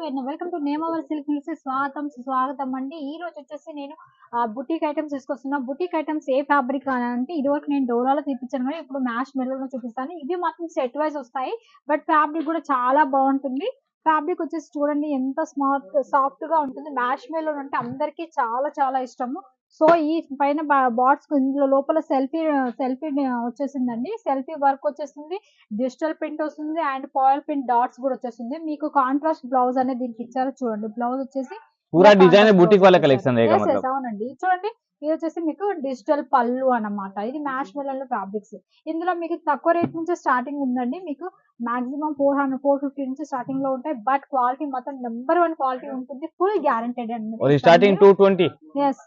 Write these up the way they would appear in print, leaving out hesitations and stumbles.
Welcome to name our silk mills స్వాగతం అండి. ఈ రోజు వచ్చేసి నేను బుటీక్ ఐటమ్స్ తీసుకొస్తున్నా. బుటీక్ ఐటమ్స్ ఏ ఫ్యాబ్రిక్ అని అంటే ఇదివరకు నేను డోరాలో చూపించాను కానీ ఇప్పుడు మ్యాష్ మెరూన్ చూపిస్తాను. ఇవి మాత్రం సెట్ వైజ్ వస్తాయి, బట్ ఫ్యాబ్రిక్ కూడా చాలా బాగుంటుంది. ఫ్యాబ్రిక్ వచ్చేసి చూడండి ఎంత సాఫ్ట్ గా ఉంటుంది. మ్యాష్ మెరూన్ అంటే అందరికి చాలా చాలా ఇష్టము. సో ఈ పైన బాట్స్ ఇందులో లోపల సెల్ఫీ వచ్చేసిందండి. సెల్ఫీ వర్క్ వచ్చేసింది, డిజిటల్ ప్రింట్ వస్తుంది అండ్ ఫాయిల్ ప్రింట్ డాట్స్ కూడా వచ్చేసింది. మీకు కాంట్రాస్ట్ బ్లౌజ్ అనేది దీనికి ఇచ్చారు చూడండి. బ్లౌజ్ వచ్చేసి पूरा डिजाइन है बुटीक वाला कलेक्शन रहेगा मतलब। అవునండి చూడండి, ఇది వచ్చేసి మీకు డిజిటల్ పళ్ళు అన్నమాట. ఇది మ్యాష్ మెరూన్ ఫ్యాబ్రిక్స్. ఇందులో మీకు తక్కువ రేట్ నుంచి స్టార్టింగ్ ఉందండి. మీకు మాక్సిమం 450 నుంచి స్టార్టింగ్ లో ఉంటాయి, బట్ క్వాలిటీ మాత్రం నెంబర్ 1 క్వాలిటీ ఉంటుంది. ఫుల్ గ్యారంటెడ్ అండి. और स्टार्टिंग 220। यस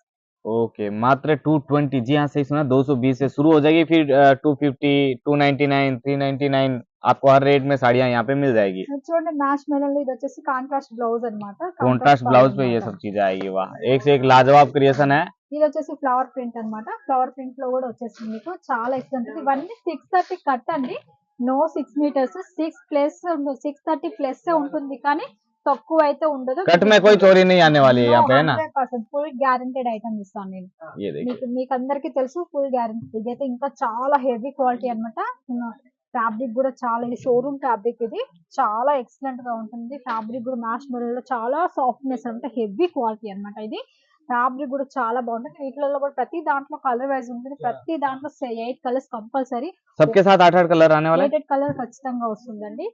ओके, मात्र 220। जी हाँ, सही सुना। 220 से शुरू हो जाएगी, फिर 250, 299, 399 आपको हर रेट में साड़ियाँ यहाँ पे मिल जाएगी। చూడండి మ్యాష్ మెరూన్ ఇది వచ్చేసి కాంట్రాస్ట్ బ్లౌజ్ అన్నమాట. कॉन्ट्रास्ट ब्लाउज पे ये सब चीजें आएगी। वाह, एक से एक लाजवाब क्रिएशन है। ఇది వచ్చేసి ఫ్లవర్ ప్రింట్ అన్నమాట. ఫ్లవర్ ప్రింట్ లో కూడా వచ్చేసింది మీకు చాలా ఎక్సలెంట్. ఇవన్నీ 630 కట్ అండి. నో 6 మీటర్స్, 630 ప్లస్ ఉంటుంది కానీ తక్కువ అయితే ఉండదు. कट में कोई चोरी नहीं आने वाली है यहाँ पे, है ना। 100% ఫుల్ గ్యారంటెడ్ ఐటమ్ ఇస్తాను నేను. ये देखिए, మీకు అందరికీ తెలుసు ఫుల్ గ్యారంటీ. ఇదైతే ఇంకా చాలా హెవీ క్వాలిటీ అన్నమాట. ఫ్యాబ్రిక్ కూడా చాలా, ఇది షోరూమ్ ఫ్యాబ్రిక్. ఇది చాలా ఎక్సలెంట్ గా ఉంటుంది. ఫ్యాబ్రిక్ కూడా మ్యాష్ మెరూన్ లో చాలా సాఫ్ట్నెస్ అంటే హెవీ క్వాలిటీ అన్నమాట. ఇది ఫ్యాబ్రిక్ కూడా చాలా బాగుంటుంది. వీటిలో కూడా ప్రతి దాంట్లో కలర్ వైజ్ ఉంటుంది. ప్రతి దాంట్లో 8 కలర్స్ కంపల్సరీ. सबके साथ 8-8 कलर आने वाले। 8 కలర్ ఖచ్చితంగా వస్తుందండి.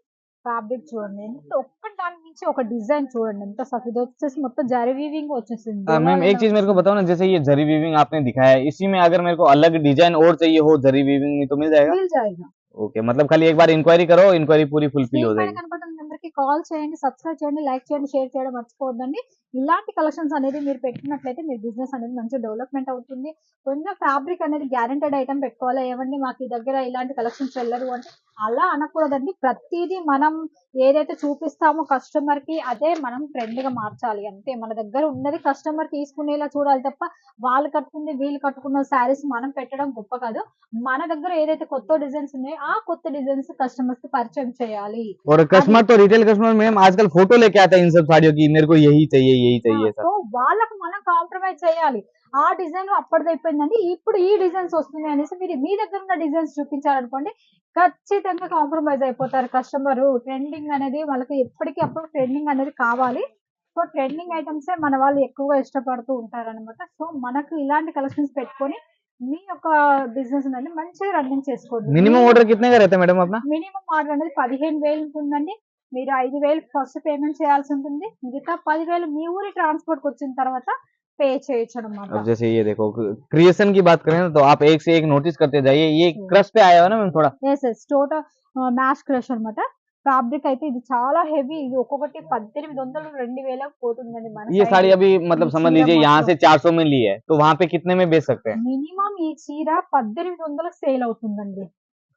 ఫ్యాబ్రిక్ చూడండి ఎంత, ఒక్క దాని నుంచి ఒక డిజైన్ చూడండి ఎంత సాఫ్ట్. ఇది వచ్చేసి మొత్తం జరీ వీవింగ్ వచ్చేసింది. मैम एक चीज मेरे को बताओ ना, जैसे ये जरी वीविंग आपने दिखाया है, इसी में अगर मेरे को अलग डिजाइन और चाहिए हो जरी वीविंग में तो मिल जाएगा। మిల్ జాయిగా. ओके, मतलब खाली एक बार इंक्वायरी करो, इंक्वायरी पूरी फुलफिल हो స్క్రీన్ పైన जाएगी। కనపడుతున్న నెంబర్ కి కాల్ చేయండి, సబ్స్క్రైబ్ చేయండి, లైక్ చేయండి, షేర్ చేయడం మర్చిపోవద్దండి. ఇలాంటి కలెక్షన్స్ అనేది మీరు పెట్టినట్లయితే మీ బిజినెస్ అనేది మంచి డెవలప్మెంట్ అవుతుంది. కొంచెం ఫ్యాబ్రిక్ అనేది గ్యారెంటెడ్ ఐటమ్ పెట్టుకోవాలి. ఏమండి మాకు ఈ దగ్గర ఇలాంటి కలెక్షన్స్ వెళ్ళరు అంటే అలా అనకూడదండి. ప్రతిదీ మనం ఏదైతే చూపిస్తామో కస్టమర్ కి అదే మనం ట్రెండ్ గా మార్చాలి అంతే. మన దగ్గర ఉన్నది కస్టమర్ తీసుకునేలా చూడాలి తప్ప వాళ్ళు కట్టుకుంది వీళ్ళు కట్టుకున్న శారీస్ మనం పెట్టడం గొప్ప కాదు. మన దగ్గర ఏదైతే కొత్త డిజైన్స్ ఉన్నాయో ఆ కొత్త డిజైన్స్ కస్టమర్స్ కి పరిచయం చేయాలి. और कस्टमर तो रिटेल कस्टमर मैम आजकल फोटो लेके आता है इन सब साड़ियों की, मेरे को यही चाहिए సో सब। వాళ్ళకు మనం కాంప్రమైజ్ చేయాలి. ఆ డిజైన్ అప్పటిదైపోయిందండి, ఇప్పుడు ఈ డిజైన్స్ వస్తున్నాయి అనేసి మీరు మీ దగ్గర ఉన్న డిజైన్స్ చూపించారనుకోండి, ఖచ్చితంగా కాంప్రమైజ్ అయిపోతారు కస్టమర్. ట్రెండింగ్ అనేది వాళ్ళకి ఎప్పటికీ అప్పుడు ట్రెండింగ్ అనేది కావాలి. సో ట్రెండింగ్ ఐటమ్స్ మన వాళ్ళు ఎక్కువగా ఇష్టపడుతూ ఉంటారన్నమాట. సో మనకు ఇలాంటి కలెక్షన్స్ పెట్టుకొని మీ యొక్క బిజినెస్ అనేది మంచిగా రన్నింగ్ చేసుకోండి. मिनिमम ऑर्डर कितने का रहता है मैडम अपना? మినిమం ఆర్డర్ అనేది 15,000 ఉంటుందండి. మీరు 5,000 ఫస్ట్ పేమెంట్ చేయాల్సి ఉంటుంది. మిగతా 10,000 మీ ఊరి ట్రాన్స్పోర్ట్ కి వచ్చిన తర్వాత పే చేయొచ్చు అన్నమాట. अब जैसे ये देखो, क्रिएशन की बात करें ना तो आप एक से एक नोटिस करते जाइए। ये क्रश पे आया हुआ ना मैम थोड़ा। ఎస్ టోటల్ మ్యాష్ క్రష్ అన్నమాట. ఫ్యాబ్రిక్ అయితే ఇది చాలా హెవీ. ఇది ఒక్కొక్కటి 1800 2000 పోతుందండి. మన ये साड़ी अभी मतलब समझ लीजिए यहाँ से 400 में ली है तो वहाँ पे कितने में बेच सकते हैं? మినిమం ఈ చీర 1800 సేల్ అవుతుందండి.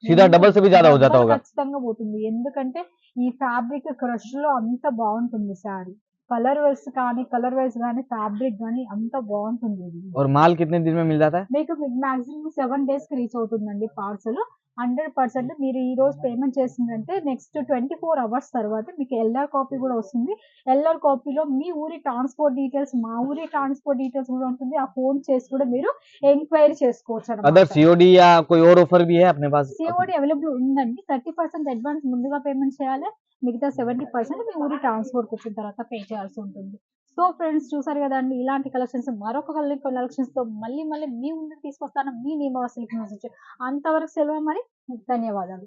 सीधा डबल से भी ज्यादा हो जाता డబ్బులు होगा। ఖచ్చితంగా పోతుంది. ఎందుకంటే ఈ ఫ్యాబ్రిక్ క్రష్ లో అంత బాగుంటుంది సారీ. కలర్ వైస్ కానీ ఫ్యాబ్రిక్ కానీ అంత బాగుంటుంది ఇది. और माल कितने दिन में मिल जाता है? మీకు మాక్సిమం 7 డేస్ కి రీచ్ అవుతుందండి పార్సల్. 100% మీరు ఈ రోజు పేమెంట్ చేసిందంటే నెక్స్ట్ 24 అవర్స్ తర్వాత మీకు ఎల్ఆర్ కాపీ కూడా వస్తుంది. ఎల్ఆర్ కాపీలో మీ ఊరి ట్రాన్స్పోర్ట్ డీటెయిల్స్, మా ఊరి ట్రాన్స్పోర్ట్ డీటెయిల్స్ కూడా ఉంటుంది. ఆ ఫోన్ చేసి కూడా మీరు ఎంక్వైరీ చేసుకోవచ్చు अदर అన్నమాట. सीओडी या कोई और ऑफर भी है अपने पास? సిఓడి అవైలబుల్ ఉందండి. 30% అడ్వాన్స్ ముందుగా పేమెంట్ చేయాలి. మిగతా 70% మీ ఊరి ట్రాన్స్పోర్ట్ వచ్చిన తర్వాత పే చేయాల్సి ఉంటుంది. సో ఫ్రెండ్స్ చూసారు కదండి, ఇలాంటి కలెక్షన్స్ మరొక కలెక్షన్స్ తో మళ్ళీ మీ ముందుకు తీసుకొస్తాను. మీ నేమ్ అవర్ సిల్క్ నుంచి. అంతవరకు సెలవు మరి. ధన్యవాదాలు.